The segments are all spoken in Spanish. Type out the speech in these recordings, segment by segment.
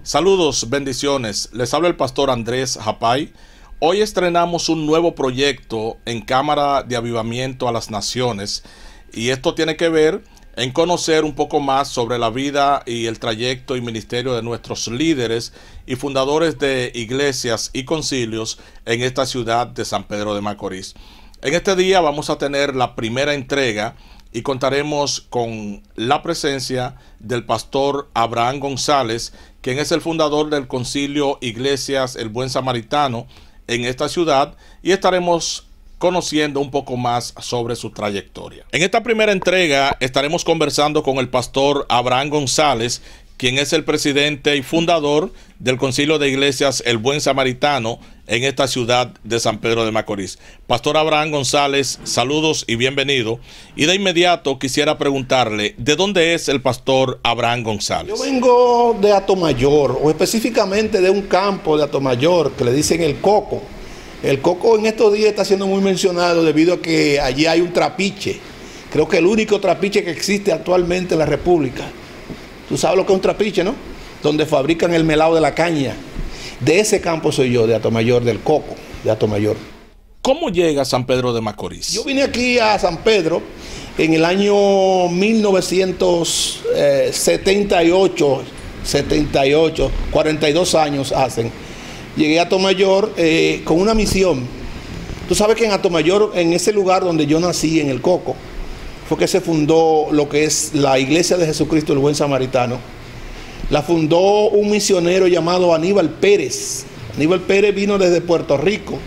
Saludos, bendiciones. Les habla el pastor Andrés Japay. Hoy estrenamos un nuevo proyecto en Cámara de Avivamiento a las Naciones y esto tiene que ver en conocer un poco más sobre la vida y el trayecto y ministerio de nuestros líderes y fundadores de iglesias y concilios en esta ciudad de San Pedro de Macorís. En este día vamos a tener la primera entrega y contaremos con la presencia del pastor Abraham González, quien es el fundador del concilio Iglesias El Buen Samaritano en esta ciudad, y estaremos conociendo un poco más sobre su trayectoria. En esta primera entrega estaremos conversando con el pastor Abraham González, quien es el presidente y fundador del concilio de iglesias El Buen Samaritano en esta ciudad de San Pedro de Macorís. Pastor Abraham González, saludos y bienvenido. Y de inmediato quisiera preguntarle, ¿de dónde es el pastor Abraham González? Yo vengo de Atomayor, o específicamente de un campo de Atomayor que le dicen El Coco. El Coco en estos días está siendo muy mencionado debido a que allí hay un trapiche. Creo que el único trapiche que existe actualmente en la República. Tú sabes lo que es un trapiche, ¿no? Donde fabrican el melado de la caña. De ese campo soy yo, de Atomayor, del Coco, de Atomayor. ¿Cómo llega a San Pedro de Macorís? Yo vine aquí a San Pedro en el año 1978, 42 años hacen. Llegué a Atomayor con una misión. Tú sabes que en Atomayor, en ese lugar donde yo nací, en el Coco, fue que se fundó lo que es la Iglesia de Jesucristo el Buen Samaritano. La fundó un misionero llamado Aníbal Pérez. Aníbal Pérez vino desde Puerto Rico,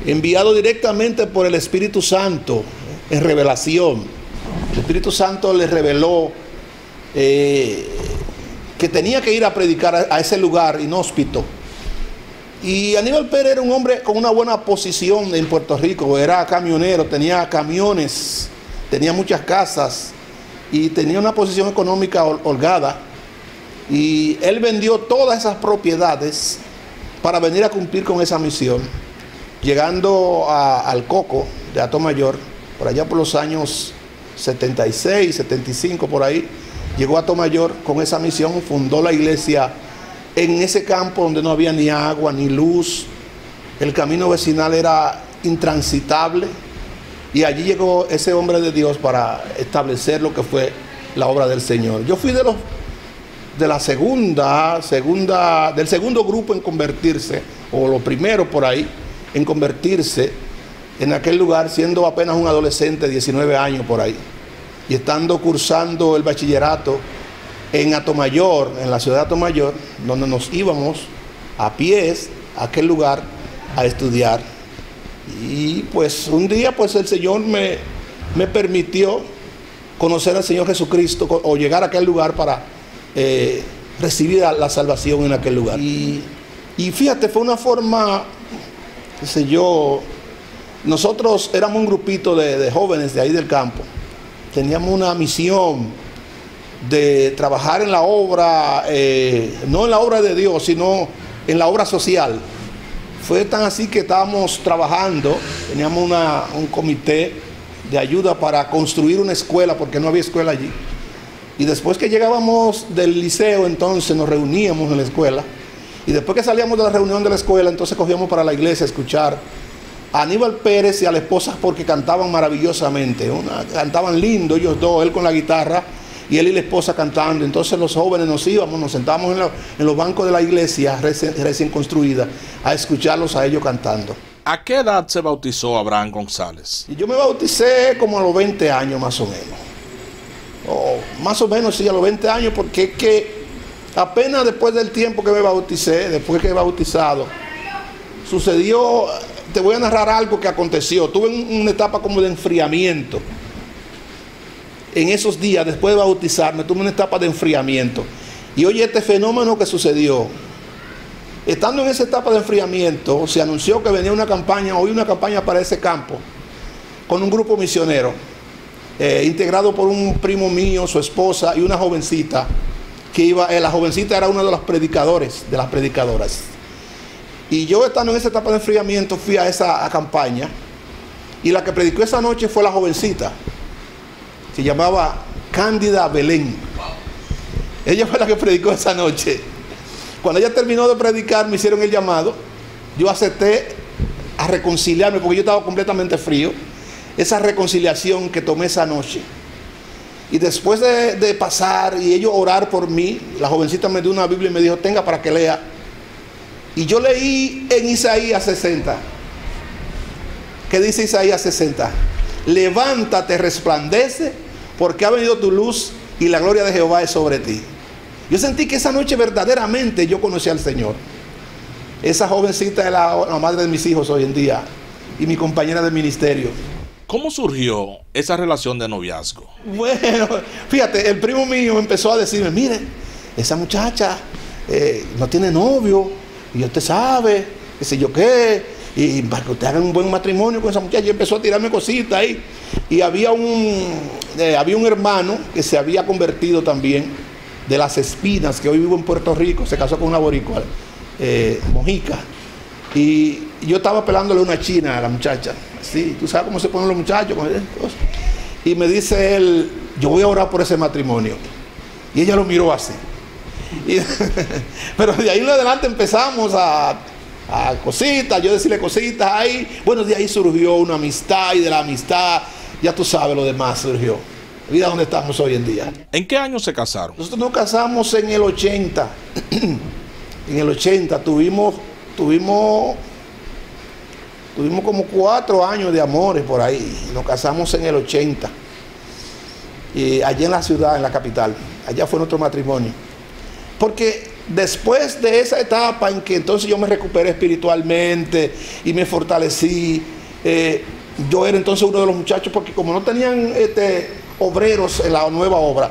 enviado directamente por el Espíritu Santo en revelación. El Espíritu Santo le reveló que tenía que ir a predicar a ese lugar inhóspito. Y Aníbal Pérez era un hombre con una buena posición en Puerto Rico. Era camionero, tenía camiones, tenía muchas casas y tenía una posición económica holgada. Y él vendió todas esas propiedades para venir a cumplir con esa misión. Llegando al Coco de Atomayor, por allá por los años 76, 75 por ahí, llegó a Atomayor con esa misión, fundó la iglesia en ese campo donde no había ni agua ni luz. El camino vecinal era intransitable. Y allí llegó ese hombre de Dios para establecer lo que fue la obra del Señor. Yo fui del segundo grupo en convertirse, o lo primero por ahí, en convertirse en aquel lugar, siendo apenas un adolescente, 19 años por ahí. Y estando cursando el bachillerato en Atomayor, en la ciudad de Atomayor, donde nos íbamos a pies a aquel lugar a estudiar. Y pues un día pues el Señor me permitió conocer al Señor Jesucristo o llegar a aquel lugar para recibir la salvación en aquel lugar. Y fíjate, fue una forma, qué sé yo, nosotros éramos un grupito de jóvenes de ahí del campo. Teníamos una misión de trabajar en la obra, no en la obra de Dios, sino en la obra social. Fue tan así que estábamos trabajando, teníamos un comité de ayuda para construir una escuela, porque no había escuela allí. Y después que llegábamos del liceo, entonces nos reuníamos en la escuela. Y después que salíamos de la reunión de la escuela, entonces cogíamos para la iglesia a escuchar a Aníbal Pérez y a la esposa, porque cantaban maravillosamente. Cantaban lindo ellos dos, él con la guitarra y él y la esposa cantando. Entonces los jóvenes nos íbamos, nos sentábamos en los bancos de la iglesia recién construida a escucharlos a ellos cantando. ¿A qué edad se bautizó Abraham González? Y yo me bauticé como a los 20 años más o menos. Más o menos sí, a los 20 años, porque es que apenas después del tiempo que me bauticé, después que he bautizado, sucedió, te voy a narrar algo que aconteció. Tuve una etapa como de enfriamiento. En esos días, después de bautizarme, tuve una etapa de enfriamiento. Y oye, este fenómeno que sucedió, estando en esa etapa de enfriamiento, se anunció que venía una campaña, hoy una campaña para ese campo, con un grupo misionero, integrado por un primo mío, su esposa y una jovencita, que iba, la jovencita era una de los predicadores, de las predicadoras. Y yo, estando en esa etapa de enfriamiento, fui a esa campaña, y la que predicó esa noche fue la jovencita. Se llamaba Cándida Belén. Ella fue la que predicó esa noche. Cuando ella terminó de predicar, me hicieron el llamado. Yo acepté a reconciliarme porque yo estaba completamente frío. Esa reconciliación que tomé esa noche. Y después de pasar y ellos orar por mí, la jovencita me dio una Biblia y me dijo, tenga para que lea. Y yo leí en Isaías 60. ¿Qué dice Isaías 60? Levántate, resplandece, porque ha venido tu luz y la gloria de Jehová es sobre ti. Yo sentí que esa noche verdaderamente yo conocí al Señor. Esa jovencita es la madre de mis hijos hoy en día y mi compañera de ministerio. ¿Cómo surgió esa relación de noviazgo? Bueno, fíjate, el primo mío empezó a decirme, mire, esa muchacha no tiene novio, y usted sabe, qué sé yo qué, y para que usted haga un buen matrimonio con esa muchacha. Y empezó a tirarme cositas ahí. Y había un hermano que se había convertido también de Las Espinas, que hoy vive en Puerto Rico, se casó con una boricua, Mojica. Y yo estaba pelándole una china a la muchacha. Sí, tú sabes cómo se ponen los muchachos. Y me dice él, yo voy a orar por ese matrimonio. Y ella lo miró así. Pero de ahí en adelante empezamos a cositas, yo decirle cositas ahí. Bueno, de ahí surgió una amistad y de la amistad, ya tú sabes, lo demás surgió. Mira dónde estamos hoy en día. ¿En qué año se casaron? Nosotros nos casamos en el 80. En el 80 tuvimos como 4 años de amores por ahí. Nos casamos en el 80. Y allí en la ciudad, en la capital. Allá fue nuestro matrimonio. Porque después de esa etapa en que entonces yo me recuperé espiritualmente y me fortalecí, yo era entonces uno de los muchachos, porque como no tenían obreros en la nueva obra,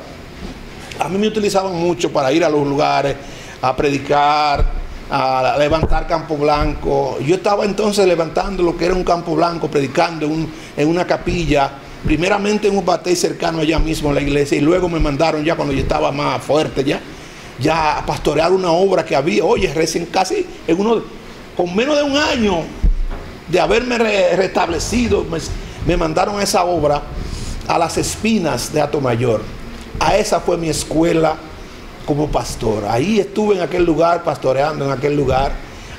a mí me utilizaban mucho para ir a los lugares, a predicar, a levantar campo blanco. Yo estaba entonces levantando lo que era un campo blanco, predicando en una capilla, primeramente en un batey cercano allá mismo en la iglesia, y luego me mandaron ya cuando yo estaba más fuerte ya a pastorear una obra que había, oye, recién casi con menos de un año de haberme restablecido, me mandaron a esa obra a Las Espinas de Atomayor. A esa fue mi escuela como pastor. Ahí estuve en aquel lugar, pastoreando en aquel lugar.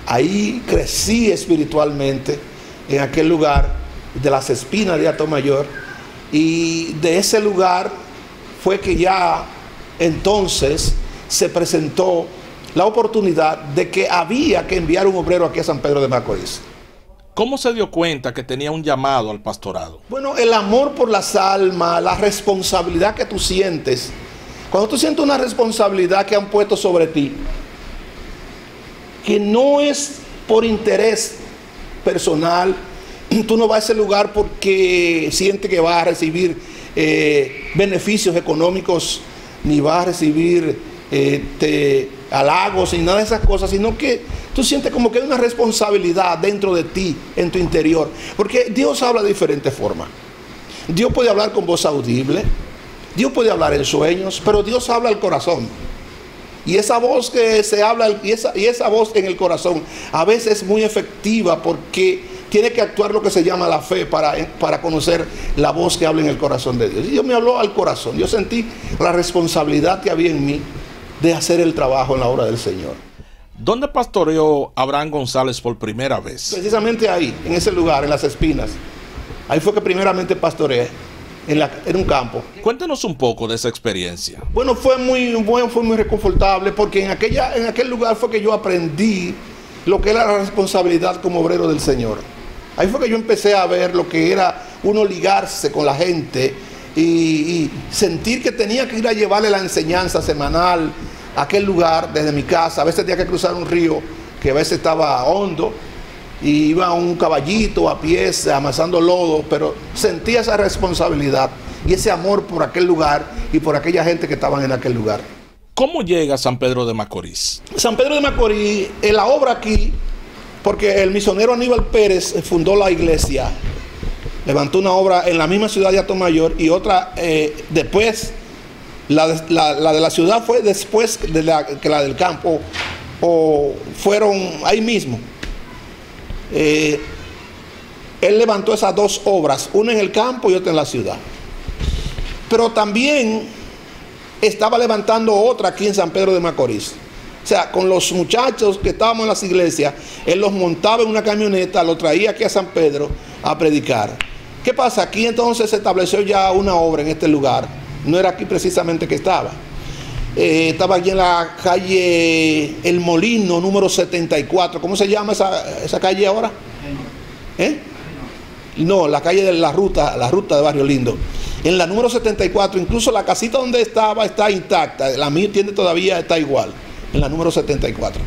Ahí crecí espiritualmente, en aquel lugar de Las Espinas de Atomayor. Y de ese lugar fue que ya entonces se presentó la oportunidad de que había que enviar un obrero aquí a San Pedro de Macorís. ¿Cómo se dio cuenta que tenía un llamado al pastorado? Bueno, el amor por las almas, la responsabilidad que tú sientes. Cuando tú sientes una responsabilidad que han puesto sobre ti, que no es por interés personal, tú no vas a ese lugar porque sientes que vas a recibir beneficios económicos, ni vas a recibir halagos y nada de esas cosas, sino que tú sientes como que hay una responsabilidad dentro de ti, en tu interior, porque Dios habla de diferentes formas. Dios puede hablar con voz audible, Dios puede hablar en sueños, pero Dios habla al corazón. Y esa voz que se habla, y esa voz en el corazón, a veces es muy efectiva, porque tiene que actuar lo que se llama la fe para conocer la voz que habla en el corazón de Dios. Y Dios me habló al corazón. Yo sentí la responsabilidad que había en mí de hacer el trabajo en la obra del Señor. ¿Dónde pastoreó Abraham González por primera vez? Precisamente ahí, en ese lugar, en Las Espinas. Ahí fue que primeramente pastoreé, en un campo. Cuéntenos un poco de esa experiencia. Bueno, fue muy reconfortable, porque en aquel lugar fue que yo aprendí lo que era la responsabilidad como obrero del Señor. Ahí fue que yo empecé a ver lo que era uno ligarse con la gente y sentir que tenía que ir a llevarle la enseñanza semanal a aquel lugar desde mi casa. A veces tenía que cruzar un río que a veces estaba hondo y iba un caballito a pies amasando lodo, pero sentía esa responsabilidad y ese amor por aquel lugar y por aquella gente que estaban en aquel lugar. ¿Cómo llega San Pedro de Macorís? San Pedro de Macorís, en la obra aquí, porque el misionero Aníbal Pérez fundó la iglesia, levantó una obra en la misma ciudad de Atomayor y otra después, la de la ciudad fue después que la del campo, o fueron ahí mismo. Él levantó esas dos obras, una en el campo y otra en la ciudad. Pero también estaba levantando otra aquí en San Pedro de Macorís, O sea, con los muchachos que estábamos en las iglesias, él los montaba en una camioneta, lo traía aquí a San Pedro a predicar. ¿Qué pasa? Aquí entonces se estableció ya una obra en este lugar. No era aquí precisamente que estaba. Estaba aquí en la calle El Molino, número 74. ¿Cómo se llama esa calle ahora? No, la calle de la ruta de Barrio Lindo. En la número 74, incluso la casita donde estaba está intacta. La mía tiene todavía, está igual. En la número 74,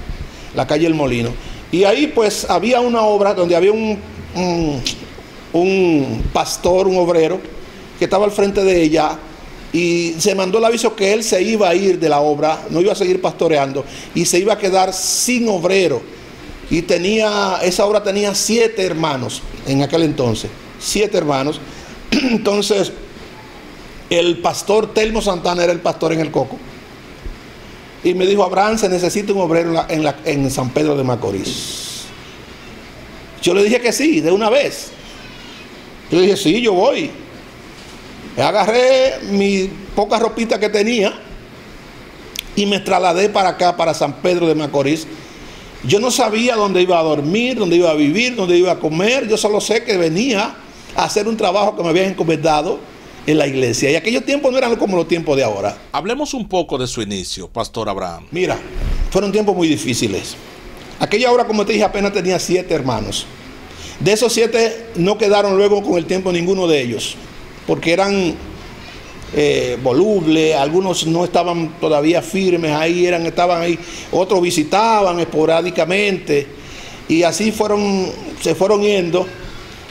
la calle El Molino. Y ahí pues había una obra donde había un pastor, un obrero, que estaba al frente de ella, y se mandó el aviso que él se iba a ir de la obra, no iba a seguir pastoreando, y se iba a quedar sin obrero. Y esa obra tenía 7 hermanos en aquel entonces, 7 hermanos. Entonces, el pastor Telmo Santana era el pastor en el Coco. Y me dijo: Abraham, se necesita un obrero en San Pedro de Macorís. Yo le dije que sí, de una vez. Yo le dije: sí, yo voy. Agarré mi poca ropita que tenía y me trasladé para acá, para San Pedro de Macorís. Yo no sabía dónde iba a dormir, dónde iba a vivir, dónde iba a comer. Yo solo sé que venía a hacer un trabajo que me habían encomendado en la iglesia. Y aquellos tiempos no eran como los tiempos de ahora. Hablemos un poco de su inicio, Pastor Abraham. Mira, fueron tiempos muy difíciles. Aquella obra, como te dije, apenas tenía 7 hermanos. De esos 7 no quedaron luego con el tiempo ninguno de ellos, porque eran volubles, algunos no estaban todavía firmes ahí, estaban ahí, otros visitaban esporádicamente, y así se fueron yendo.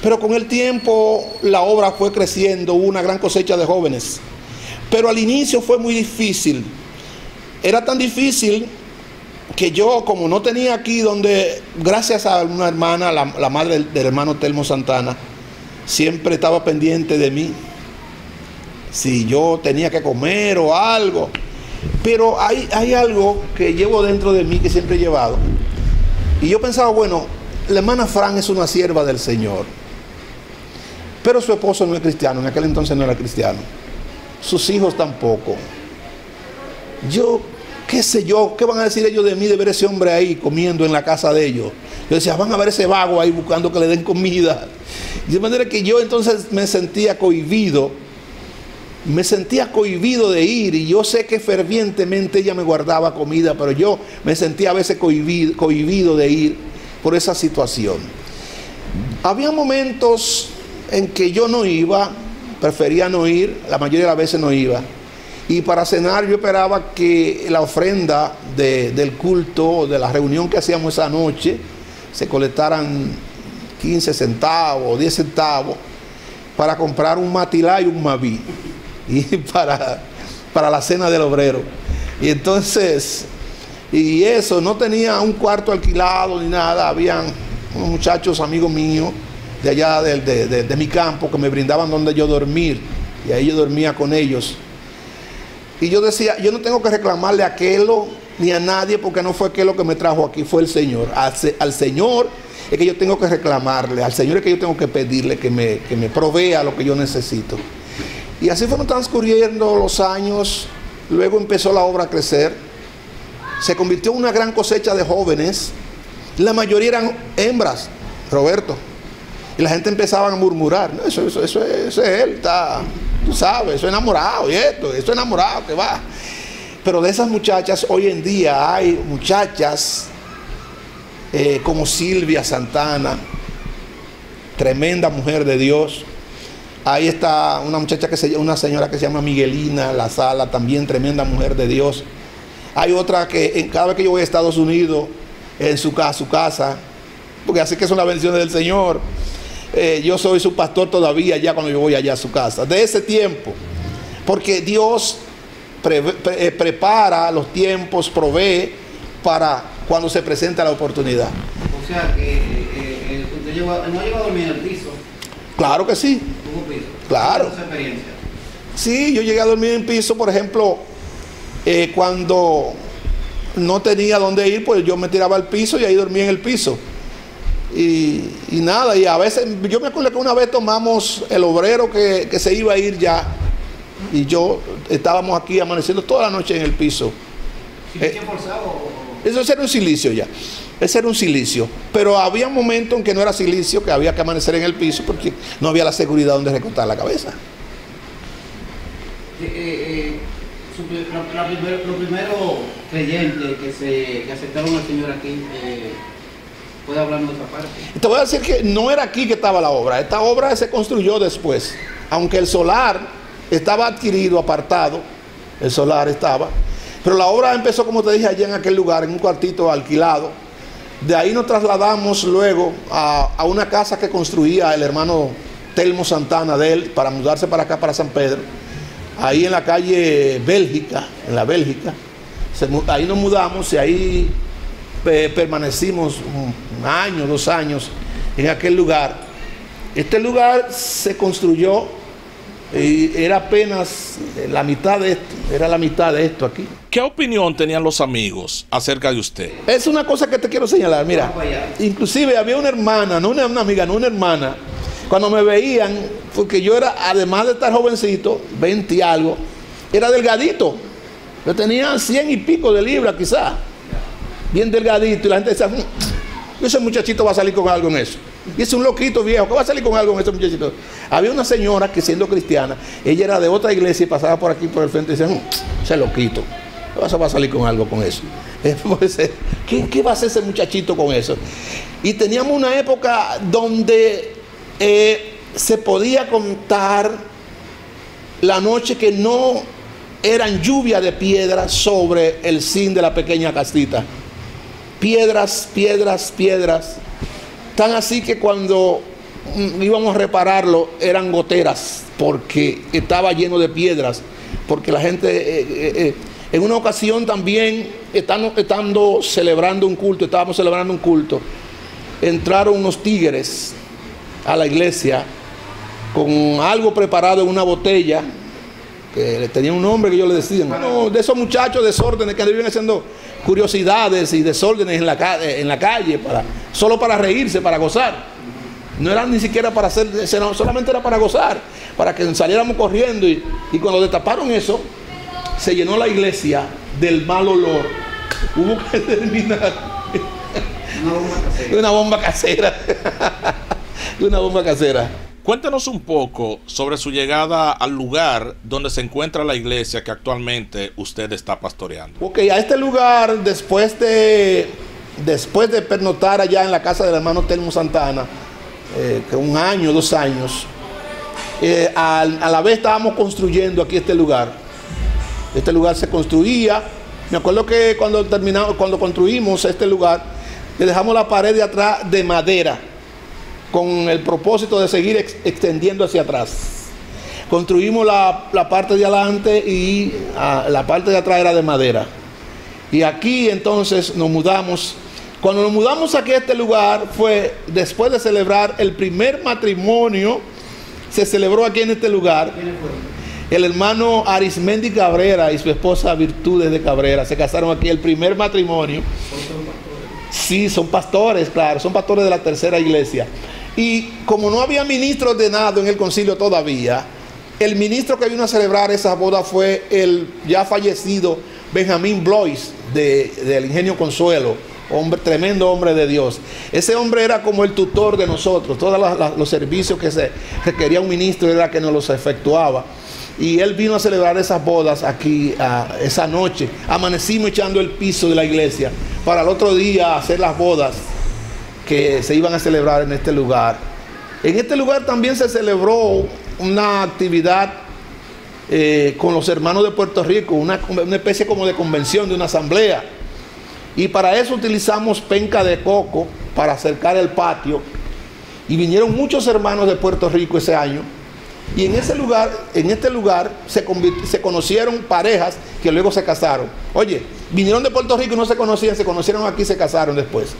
Pero con el tiempo la obra fue creciendo, hubo una gran cosecha de jóvenes. Pero al inicio fue muy difícil. Era tan difícil que yo, como no tenía aquí donde, gracias a una hermana, la madre del hermano Telmo Santana, siempre estaba pendiente de mí, si yo tenía que comer o algo. Pero hay algo que llevo dentro de mí, que siempre he llevado. Y yo pensaba, bueno, la hermana Fran es una sierva del Señor, pero su esposo no es cristiano, en aquel entonces no era cristiano, sus hijos tampoco. Yo, qué sé yo, ¿qué van a decir ellos de mí, de ver ese hombre ahí comiendo en la casa de ellos? Yo decía, van a ver ese vago ahí buscando que le den comida. De manera que yo entonces me sentía cohibido de ir, y yo sé que fervientemente ella me guardaba comida, pero yo me sentía a veces cohibido de ir por esa situación. Había momentos en que yo no iba, prefería no ir, la mayoría de las veces no iba. Y para cenar yo esperaba que la ofrenda del culto, de la reunión que hacíamos esa noche, se colectaran 15 centavos, 10 centavos, para comprar un matilá y un maví, y para la cena del obrero. Y entonces, y eso, no tenía un cuarto alquilado ni nada. Habían unos muchachos amigos míos de allá de mi campo que me brindaban donde yo dormir, y ahí yo dormía con ellos. Y yo decía, yo no tengo que reclamarle a aquello ni a nadie, porque no fue aquello que me trajo aquí, fue el Señor. Al Señor es que yo tengo que reclamarle, al Señor es que yo tengo que pedirle que me provea lo que yo necesito. Y así fueron transcurriendo los años. Luego empezó la obra a crecer, se convirtió en una gran cosecha de jóvenes. La mayoría eran hembras, Roberto, y la gente empezaba a murmurar: no, eso es él, está, tú sabes, eso es enamorado, y eso es enamorado, que va. Pero de esas muchachas, hoy en día hay muchachas como Silvia Santana, tremenda mujer de Dios. Ahí está una una señora que se llama Miguelina La Sala, también tremenda mujer de Dios. Hay otra que cada vez que yo voy a Estados Unidos, en su casa, porque así que son las bendiciones del Señor. Yo soy su pastor todavía ya cuando yo voy allá a su casa, de ese tiempo, porque Dios prepara los tiempos, provee para cuando se presenta la oportunidad. O sea que usted no llegó a dormir en el piso. Claro que sí. ¿Tuvo piso? Claro. ¿Esa experiencia? Sí, yo llegué a dormir en piso, por ejemplo, cuando no tenía dónde ir, pues yo me tiraba al piso y ahí dormía en el piso. Y nada, y a veces, yo me acuerdo que una vez tomamos el obrero que se iba a ir ya, y yo estábamos aquí amaneciendo toda la noche en el piso. ¿Situación forzada o eso era un silicio ya. Ese era un silicio. Pero había momentos en que no era silicio, que había que amanecer en el piso porque no había la seguridad donde recortar la cabeza. Los primeros creyentes que aceptaron al Señor aquí, ¿puede hablarnos de esa parte? Te voy a decir que no era aquí que estaba la obra. Esta obra se construyó después. Aunque el solar estaba adquirido, apartado, el solar estaba. Pero la obra empezó, como te dije, allá en aquel lugar, en un cuartito alquilado. De ahí nos trasladamos luego a una casa que construía el hermano Telmo Santana de él, para mudarse para acá, para San Pedro. Ahí en la calle Bélgica, en la Bélgica. Ahí nos mudamos y ahí permanecimos un año, 2 años en aquel lugar. Este lugar se construyó y era apenas la mitad de esto, era la mitad de esto aquí. ¿Qué opinión tenían los amigos acerca de usted? Es una cosa que te quiero señalar, mira. Inclusive había una hermana, no una amiga, no una hermana. Cuando me veían, porque yo era, además de estar jovencito, 20 y algo, era delgadito. Yo tenía 100 y pico de libras quizás. Bien delgadito. Y la gente decía, ese muchachito va a salir con algo en eso. Y es un loquito viejo, ¿qué va a salir con algo en ese muchachito? Había una señora que, siendo cristiana, ella era de otra iglesia y pasaba por aquí por el frente y decía, ese loquito, ¿qué va a salir con algo con eso? ¿Qué va a hacer ese muchachito con eso? Y teníamos una época donde se podía contar la noche que no eran lluvia de piedras sobre el zinc de la pequeña castita. Piedras, piedras, piedras. Tan así que cuando íbamos a repararlo eran goteras, porque estaba lleno de piedras. Porque la gente, en una ocasión también, estábamos celebrando un culto, entraron unos tigres a la iglesia con algo preparado en una botella, que le tenía un nombre que yo le decía, bueno, de esos muchachos desórdenes que viven haciendo curiosidades y desórdenes en la calle, solo para reírse, para gozar. No era ni siquiera para hacer, solamente era para gozar, para que saliéramos corriendo. Y cuando destaparon eso, se llenó la iglesia del mal olor. Hubo que terminar una bomba casera. Una bomba casera. Cuéntenos un poco sobre su llegada al lugar donde se encuentra la iglesia que actualmente usted está pastoreando. Ok, a este lugar, después de pernoctar allá en la casa del hermano Telmo Santana, que 1 año, 2 años, a la vez estábamos construyendo aquí este lugar. Este lugar se construía. Me acuerdo que cuando construimos este lugar, le dejamos la pared de atrás de madera, con el propósito de seguir extendiendo hacia atrás. Construimos la parte de adelante y la parte de atrás era de madera. Y aquí entonces nos mudamos. Cuando nos mudamos aquí a este lugar fue después de celebrar el primer matrimonio. Se celebró aquí en este lugar. El hermano Arismendi Cabrera y su esposa Virtudes de Cabrera se casaron aquí, el primer matrimonio. Sí, son pastores, claro, son pastores de la tercera iglesia. Y como no había ministro ordenado en el concilio todavía, el ministro que vino a celebrar esa boda fue el ya fallecido Benjamín Blois del Ingenio Consuelo, tremendo hombre de Dios. Ese hombre era como el tutor de nosotros, todos los servicios que se requería un ministro era que nos los efectuaba. Y él vino a celebrar esas bodas aquí esa noche. Amanecimos echando el piso de la iglesia para el otro día hacer las bodas que se iban a celebrar en este lugar. En este lugar también se celebró una actividad con los hermanos de Puerto Rico, una especie como de convención, de una asamblea. Y para eso utilizamos penca de coco para acercar el patio. Y vinieron muchos hermanos de Puerto Rico ese año. Y en este lugar se conocieron parejas que luego se casaron. Oye, vinieron de Puerto Rico y no se conocieron aquí y se casaron después.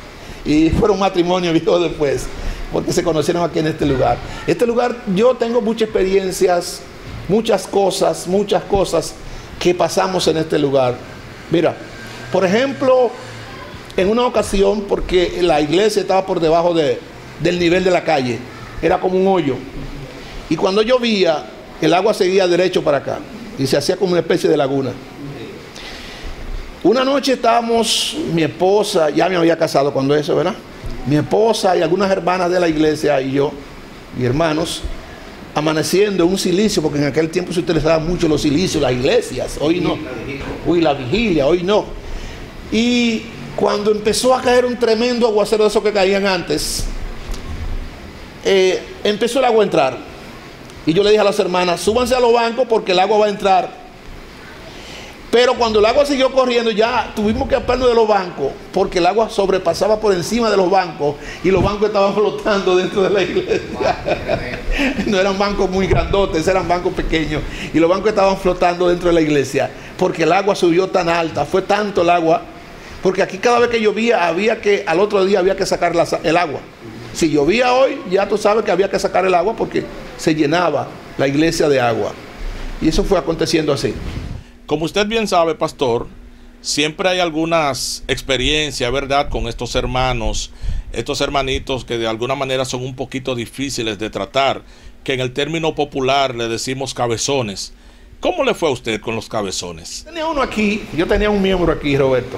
Y fueron matrimonios viejos después, porque se conocieron aquí en este lugar. Este lugar, yo tengo muchas experiencias, muchas cosas que pasamos en este lugar. Mira, por ejemplo, en una ocasión, porque la iglesia estaba por debajo del nivel de la calle, era como un hoyo. Y cuando llovía, el agua seguía derecho para acá y se hacía como una especie de laguna. Una noche estábamos, mi esposa, ya me había casado cuando eso, ¿verdad? Mi esposa y algunas hermanas de la iglesia y yo, y hermanos, amaneciendo en un silicio, porque en aquel tiempo se utilizaban mucho los silicios, las iglesias, hoy no. Uy, la vigilia, hoy no. Y cuando empezó a caer un tremendo aguacero de esos que caían antes, empezó el agua a entrar. Y yo le dije a las hermanas, súbanse a los bancos porque el agua va a entrar. Pero cuando el agua siguió corriendo, ya tuvimos que apearnos de los bancos, porque el agua sobrepasaba por encima de los bancos y los bancos estaban flotando dentro de la iglesia. No eran bancos muy grandotes, eran bancos pequeños, y los bancos estaban flotando dentro de la iglesia, porque el agua subió tan alta, fue tanto el agua, porque aquí cada vez que llovía, al otro día había que sacar el agua. Si llovía hoy, ya tú sabes que había que sacar el agua porque se llenaba la iglesia de agua. Y eso fue aconteciendo así. Como usted bien sabe, pastor, siempre hay algunas experiencias, ¿verdad?, con estos hermanos, estos hermanitos que de alguna manera son un poquito difíciles de tratar, que en el término popular le decimos cabezones. ¿Cómo le fue a usted con los cabezones? Tenía uno aquí, yo tenía un miembro aquí, Roberto,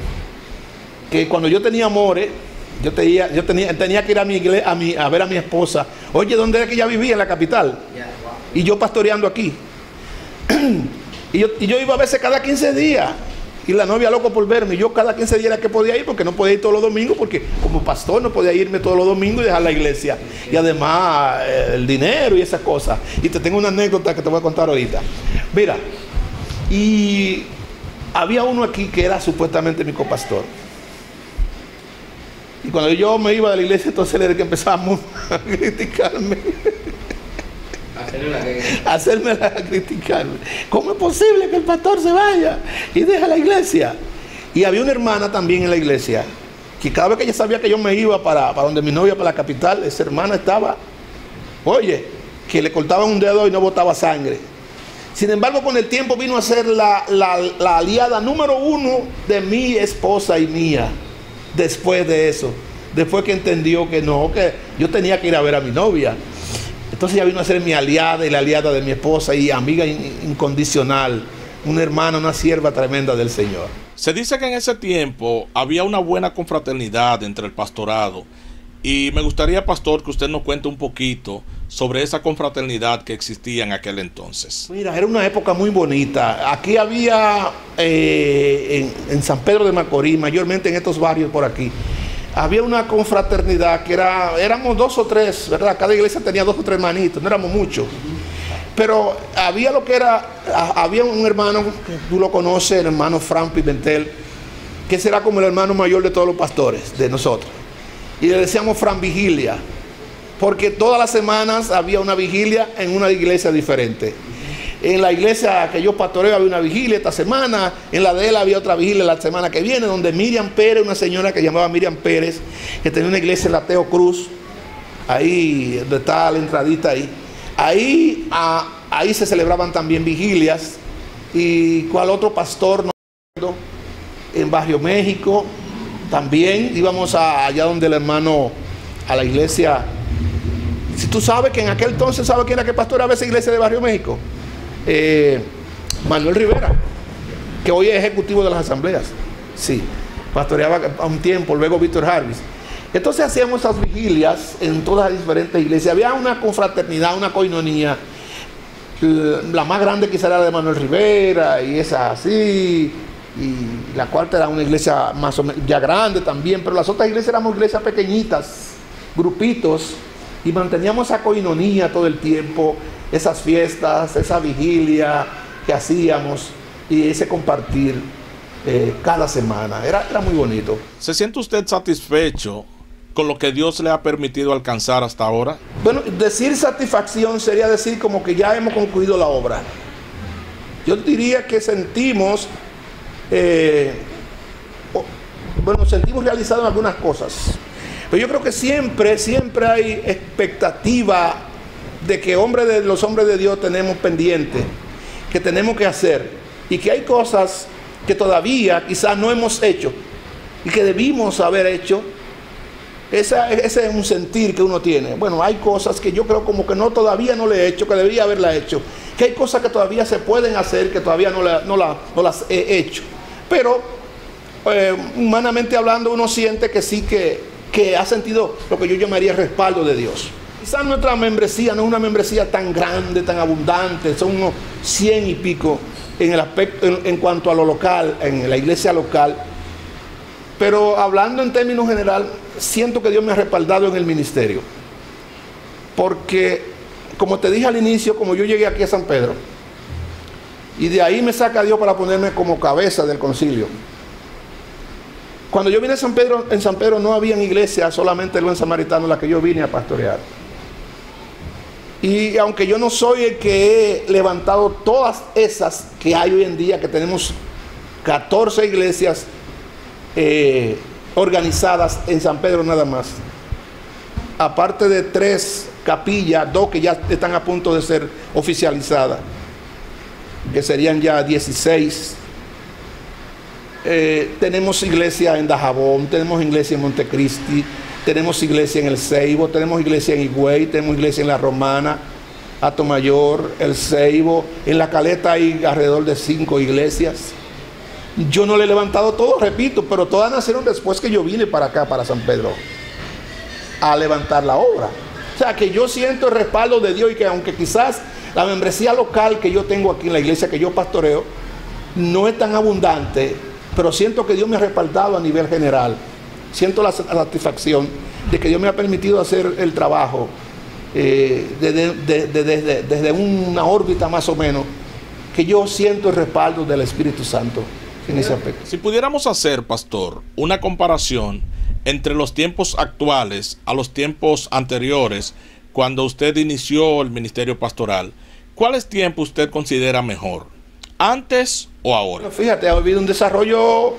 que cuando yo tenía amores, yo tenía que ir a ver a mi esposa. Oye, ¿dónde era que ella vivía? En la capital. Y yo pastoreando aquí. Y yo iba a veces cada 15 días. Y la novia loco por verme. Yo cada 15 días era que podía ir, porque no podía ir todos los domingos, porque como pastor no podía irme todos los domingos y dejar la iglesia. Y además el dinero y esas cosas. Y te tengo una anécdota que te voy a contar ahorita. Mira, y había uno aquí que era supuestamente mi copastor. Y cuando yo me iba de la iglesia, entonces él era el que empezaba a criticarme. Hacerme a criticarme. ¿Cómo es posible que el pastor se vaya y deje la iglesia? Y había una hermana también en la iglesia, que cada vez que ella sabía que yo me iba para donde mi novia, para la capital, esa hermana estaba, oye, que le cortaban un dedo y no botaba sangre. Sin embargo, con el tiempo vino a ser la aliada número 1 de mi esposa y mía. Después de eso, después que entendió que no, que yo tenía que ir a ver a mi novia. Entonces ella vino a ser mi aliada y la aliada de mi esposa y amiga incondicional, una hermana, una sierva tremenda del Señor. Se dice que en ese tiempo había una buena confraternidad entre el pastorado, y me gustaría, pastor, que usted nos cuente un poquito sobre esa confraternidad que existía en aquel entonces. Mira, era una época muy bonita. Aquí había, en San Pedro de Macorís, mayormente en estos barrios por aquí, había una confraternidad que éramos 2 o 3, ¿verdad? Cada iglesia tenía 2 o 3 hermanitos, no éramos muchos. Pero había había un hermano, que tú lo conoces, el hermano Fran Pimentel, que será como el hermano mayor de todos los pastores, de nosotros. Y le decíamos Fran Vigilia, porque todas las semanas había una vigilia en una iglesia diferente. En la iglesia que yo pastoreo había una vigilia esta semana, en la de él había otra vigilia la semana que viene, donde Miriam Pérez, una señora que llamaba Miriam Pérez, que tenía una iglesia en la Teo Cruz, ahí donde está la entradita ahí se celebraban también vigilias. Y cuál otro pastor, no, en Barrio México, también íbamos allá donde el hermano, a la iglesia. Si tú sabes que en aquel entonces, ¿sabes quién era que pastoreaba esa iglesia de Barrio México? Manuel Rivera, que hoy es ejecutivo de las asambleas. Sí, pastoreaba a un tiempo, luego Víctor Jarvis. Entonces hacíamos esas vigilias en todas las diferentes iglesias. Había una confraternidad, una coinonía. La más grande quizá era de Manuel Rivera, y esa así. Y la cuarta era una iglesia más o menos ya grande también, pero las otras iglesias éramos iglesias pequeñitas, grupitos, y manteníamos esa coinonía todo el tiempo, esas fiestas, esa vigilia que hacíamos y ese compartir cada semana. Era muy bonito. ¿Se siente usted satisfecho con lo que Dios le ha permitido alcanzar hasta ahora? Bueno, decir satisfacción sería decir como que ya hemos concluido la obra. Yo diría que sentimos sentimos realizados en algunas cosas, pero yo creo que siempre hay expectativa de que los hombres de Dios tenemos pendiente, que tenemos que hacer, y que hay cosas que todavía quizás no hemos hecho y que debimos haber hecho. Ese es un sentir que uno tiene. Bueno, hay cosas que yo creo como que todavía no le he hecho, que debería haberla hecho, que hay cosas que todavía se pueden hacer, que todavía no las he hecho. Pero humanamente hablando, uno siente que sí que ha sentido lo que yo llamaría el respaldo de Dios. Quizás nuestra membresía no es una membresía tan grande, tan abundante, son unos 100 y pico en el aspecto, en cuanto a lo local, en la iglesia local. Pero hablando en términos general, siento que Dios me ha respaldado en el ministerio. Porque, como te dije al inicio, como yo llegué aquí a San Pedro, y de ahí me saca Dios para ponerme como cabeza del concilio. Cuando yo vine a San Pedro, en San Pedro no había iglesia, solamente el buen samaritano, la que yo vine a pastorear. Y aunque yo no soy el que he levantado todas esas que hay hoy en día, que tenemos 14 iglesias organizadas en San Pedro nada más, aparte de 3 capillas, 2 que ya están a punto de ser oficializadas, que serían ya 16. Tenemos iglesia en Dajabón, tenemos iglesia en Montecristi, tenemos iglesia en El Ceibo, tenemos iglesia en Higüey, tenemos iglesia en La Romana, Atomayor, El Ceibo. En La Caleta hay alrededor de 5 iglesias. Yo no le he levantado todo, repito, pero todas nacieron después que yo vine para acá, para San Pedro, a levantar la obra. O sea que yo siento el respaldo de Dios, y que aunque quizás la membresía local que yo tengo aquí en la iglesia que yo pastoreo no es tan abundante, pero siento que Dios me ha respaldado a nivel general. Siento la satisfacción de que Dios me ha permitido hacer el trabajo desde una órbita más o menos, que yo siento el respaldo del Espíritu Santo en ese aspecto. Si pudiéramos hacer, pastor, una comparación entre los tiempos actuales a los tiempos anteriores, cuando usted inició el ministerio pastoral, ¿cuáles tiempos usted considera mejor? ¿Antes o ahora? Bueno, fíjate, ha habido un desarrollo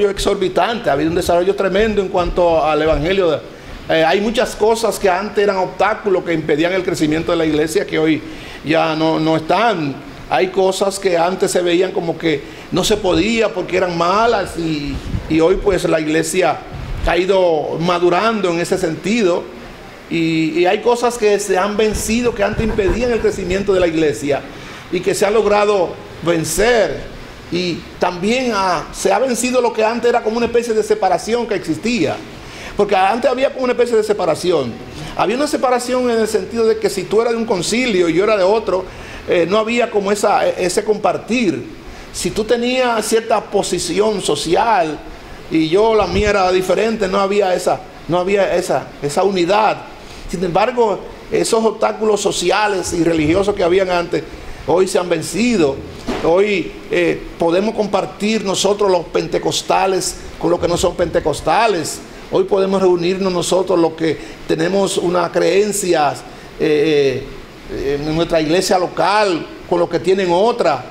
exorbitante, ha habido un desarrollo tremendo en cuanto al evangelio. Hay muchas cosas que antes eran obstáculos que impedían el crecimiento de la iglesia, que hoy ya no están. Hay cosas que antes se veían como que no se podía porque eran malas, y hoy pues la iglesia ha ido madurando en ese sentido, y hay cosas que se han vencido que antes impedían el crecimiento de la iglesia y que se ha logrado vencer. Y también se ha vencido lo que antes era como una especie de separación que existía, porque antes había como una especie de separación. Había una separación en el sentido de que si tú eras de un concilio y yo era de otro, no había como ese compartir. Si tú tenías cierta posición social y yo la mía era diferente, no había esa unidad. Sin embargo, esos obstáculos sociales y religiosos que habían antes, hoy se han vencido. Hoy podemos compartir nosotros los pentecostales con los que no son pentecostales. Hoy podemos reunirnos nosotros los que tenemos una creencia en nuestra iglesia local con los que tienen otra,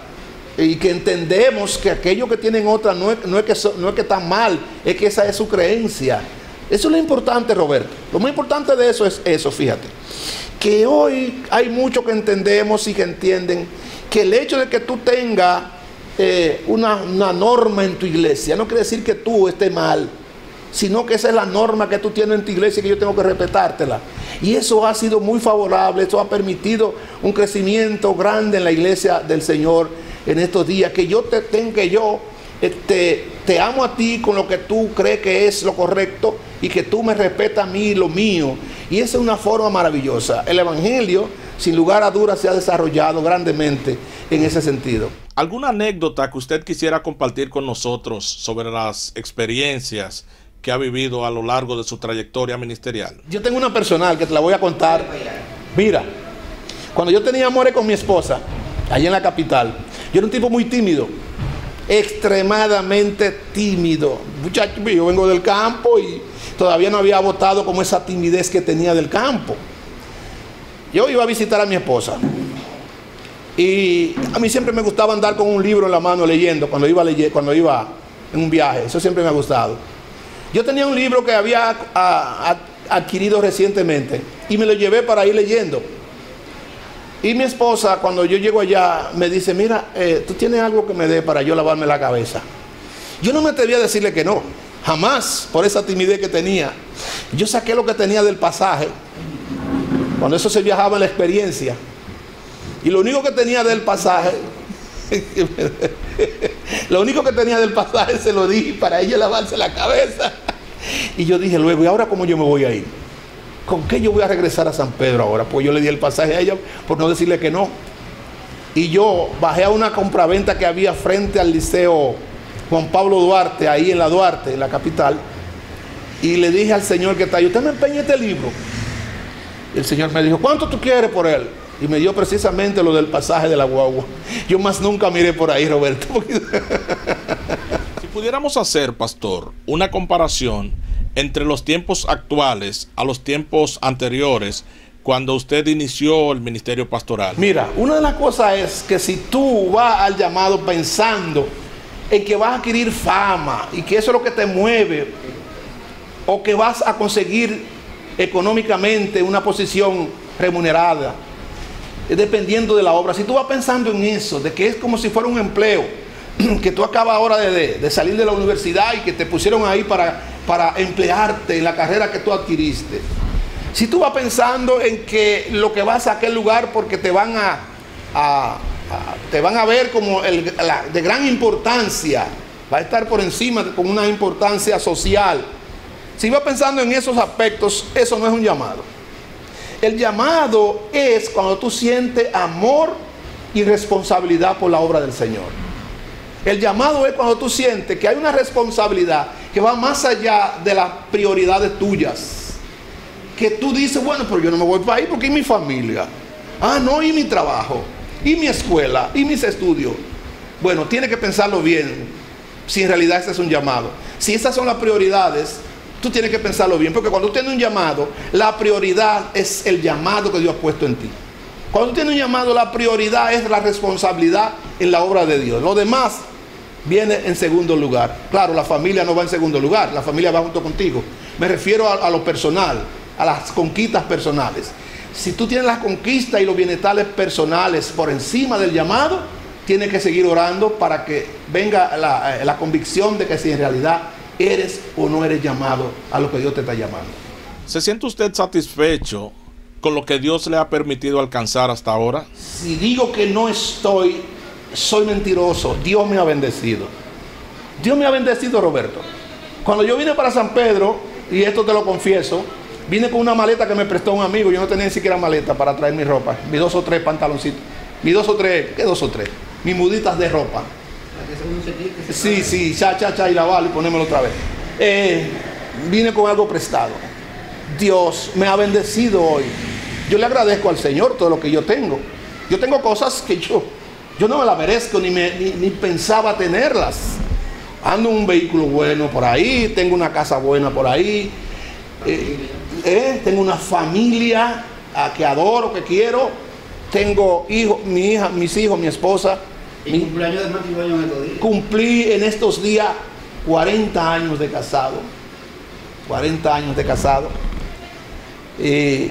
y que entendemos que aquellos que tienen otra no es que están mal, es que esa es su creencia. Eso es lo importante, Roberto. Lo más importante de eso es eso, fíjate, que hoy hay muchos que entendemos y que entienden que el hecho de que tú tengas una norma en tu iglesia no quiere decir que tú estés mal, sino que esa es la norma que tú tienes en tu iglesia y que yo tengo que respetártela. Y eso ha sido muy favorable, eso ha permitido un crecimiento grande en la iglesia del Señor en estos días, que yo te amo a ti con lo que tú crees que es lo correcto, y que tú me respetas a mí lo mío. Y esa es una forma maravillosa. El evangelio, sin lugar a dudas, se ha desarrollado grandemente en ese sentido. ¿Alguna anécdota que usted quisiera compartir con nosotros sobre las experiencias que ha vivido a lo largo de su trayectoria ministerial? Yo tengo una personal que te la voy a contar. Mira, cuando yo tenía amores con mi esposa, allá en la capital, yo era un tipo muy tímido, extremadamente tímido. Muchacho, yo vengo del campo y todavía no había botado como esa timidez que tenía del campo. Yo iba a visitar a mi esposa y a mí siempre me gustaba andar con un libro en la mano leyendo cuando iba en un viaje. Eso siempre me ha gustado. Yo tenía un libro que había adquirido recientemente y me lo llevé para ir leyendo. Y mi esposa, cuando yo llego allá, me dice: mira, tú tienes algo que me dé para yo lavarme la cabeza. Yo no me atreví a decirle que no, jamás, por esa timidez que tenía. Yo saqué lo que tenía del pasaje, cuando eso se viajaba en la experiencia, y lo único que tenía del pasaje Lo único que tenía del pasaje se lo di para ella lavarse la cabeza. Y yo dije luego, ¿y ahora cómo yo me voy a ir? ¿Con qué yo voy a regresar a San Pedro ahora? Pues yo le di el pasaje a ella por no decirle que no. Y yo bajé a una compraventa que había frente al Liceo Juan Pablo Duarte, ahí en la Duarte, en la capital. Y le dije al señor que está ahí, usted me empeña este libro. Y el señor me dijo, ¿cuánto tú quieres por él? Y me dio precisamente lo del pasaje de la guagua. Yo más nunca miré por ahí, Roberto. Si pudiéramos hacer, pastor, una comparación entre los tiempos actuales a los tiempos anteriores, cuando usted inició el ministerio pastoral. Mira, una de las cosas es que si tú vas al llamado pensando en que vas a adquirir fama y que eso es lo que te mueve, o que vas a conseguir económicamente una posición remunerada, dependiendo de la obra. Si tú vas pensando en eso, de que es como si fuera un empleo, que tú acabas ahora de salir de la universidad y que te pusieron ahí para emplearte en la carrera que tú adquiriste. Si tú vas pensando en que lo que vas a aquel lugar porque te van a ver como de gran importancia, va a estar por encima con una importancia social. Si vas pensando en esos aspectos, eso no es un llamado. El llamado es cuando tú sientes amor y responsabilidad por la obra del Señor. El llamado es cuando tú sientes que hay una responsabilidad que va más allá de las prioridades tuyas. Que tú dices, bueno, pero yo no me voy para ahí porque ¿y mi familia? Ah, no, ¿y mi trabajo? ¿Y mi escuela? ¿Y mis estudios? Bueno, tiene que pensarlo bien, si en realidad ese es un llamado. Si esas son las prioridades, tú tienes que pensarlo bien, porque cuando tú tienes un llamado, la prioridad es el llamado que Dios ha puesto en ti. Cuando tú tienes un llamado, la prioridad es la responsabilidad en la obra de Dios. Lo demás viene en segundo lugar. Claro, la familia no va en segundo lugar, la familia va junto contigo. Me refiero a lo personal, a las conquistas personales. Si tú tienes las conquistas y los bienestares personales por encima del llamado, tienes que seguir orando para que venga la convicción de que si en realidad eres o no eres llamado a lo que Dios te está llamando. ¿Se siente usted satisfecho con lo que Dios le ha permitido alcanzar hasta ahora? Si digo que no estoy, soy mentiroso. Dios me ha bendecido. Dios me ha bendecido, Roberto. Cuando yo vine para San Pedro, y esto te lo confieso, vine con una maleta que me prestó un amigo. Yo no tenía ni siquiera maleta para traer mi ropa. Mis 2 o 3 pantaloncitos. Mis 2 o 3, ¿qué 2 o 3? Mis muditas de ropa. Sí, y lavarlo y ponérmelo otra vez. Vine con algo prestado. Dios me ha bendecido hoy. Yo le agradezco al Señor todo lo que yo tengo. Yo tengo cosas que yo no me las merezco ni pensaba tenerlas. Ando en un vehículo bueno por ahí, tengo una casa buena por ahí, tengo una familia que adoro, que quiero, tengo hijos, mis hijos, mi esposa. ¿Y cumpleaños de matrimonio en estos días? Cumplí en estos días 40 años de casado. 40 años de casado.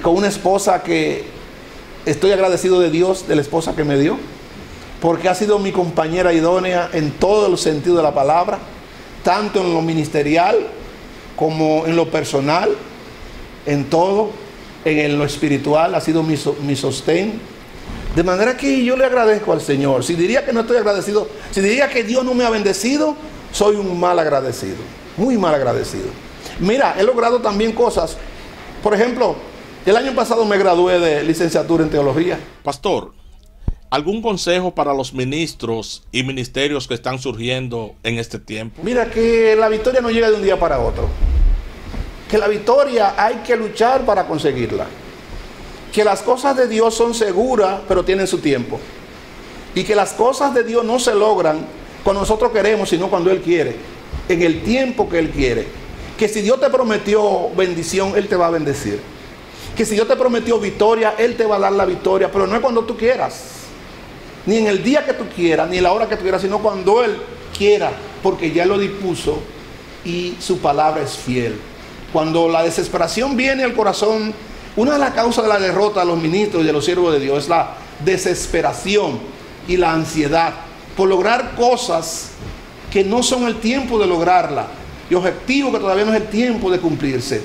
Con una esposa que estoy agradecido de Dios, de la esposa que me dio, porque ha sido mi compañera idónea en todo el sentido de la palabra, tanto en lo ministerial como en lo personal, en todo, en lo espiritual, ha sido mi sostén. De manera que yo le agradezco al Señor. Si diría que no estoy agradecido, si diría que Dios no me ha bendecido, soy un mal agradecido, muy mal agradecido. Mira, he logrado también cosas. Por ejemplo, el año pasado me gradué de licenciatura en teología. Pastor, ¿algún consejo para los ministros y ministerios que están surgiendo en este tiempo? Mira, que la victoria no llega de un día para otro. Que la victoria hay que luchar para conseguirla. Que las cosas de Dios son seguras, pero tienen su tiempo. Y que las cosas de Dios no se logran cuando nosotros queremos, sino cuando Él quiere, en el tiempo que Él quiere. Que si Dios te prometió bendición, Él te va a bendecir. Que si Dios te prometió victoria, Él te va a dar la victoria, pero no es cuando tú quieras, ni en el día que tú quieras, ni en la hora que tú quieras, sino cuando Él quiera, porque ya lo dispuso y su palabra es fiel. Cuando la desesperación viene al corazón, una de las causas de la derrota de los ministros y de los siervos de Dios es la desesperación y la ansiedad por lograr cosas que no son el tiempo de lograrla y objetivos que todavía no es el tiempo de cumplirse.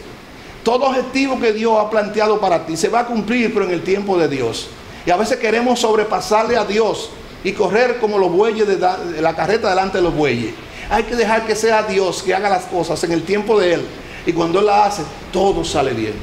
Todo objetivo que Dios ha planteado para ti se va a cumplir, pero en el tiempo de Dios. Y a veces queremos sobrepasarle a Dios y correr como los bueyes de la carreta delante de los bueyes. Hay que dejar que sea Dios que haga las cosas en el tiempo de Él. Y cuando Él la hace, todo sale bien.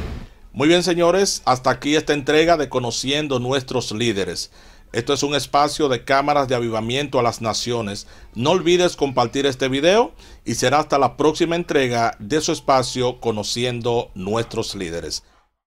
Muy bien, señores, hasta aquí esta entrega de Conociendo Nuestros Líderes. Esto es un espacio de Cámaras de Avivamiento a las Naciones. No olvides compartir este video y será hasta la próxima entrega de su espacio Conociendo Nuestros Líderes.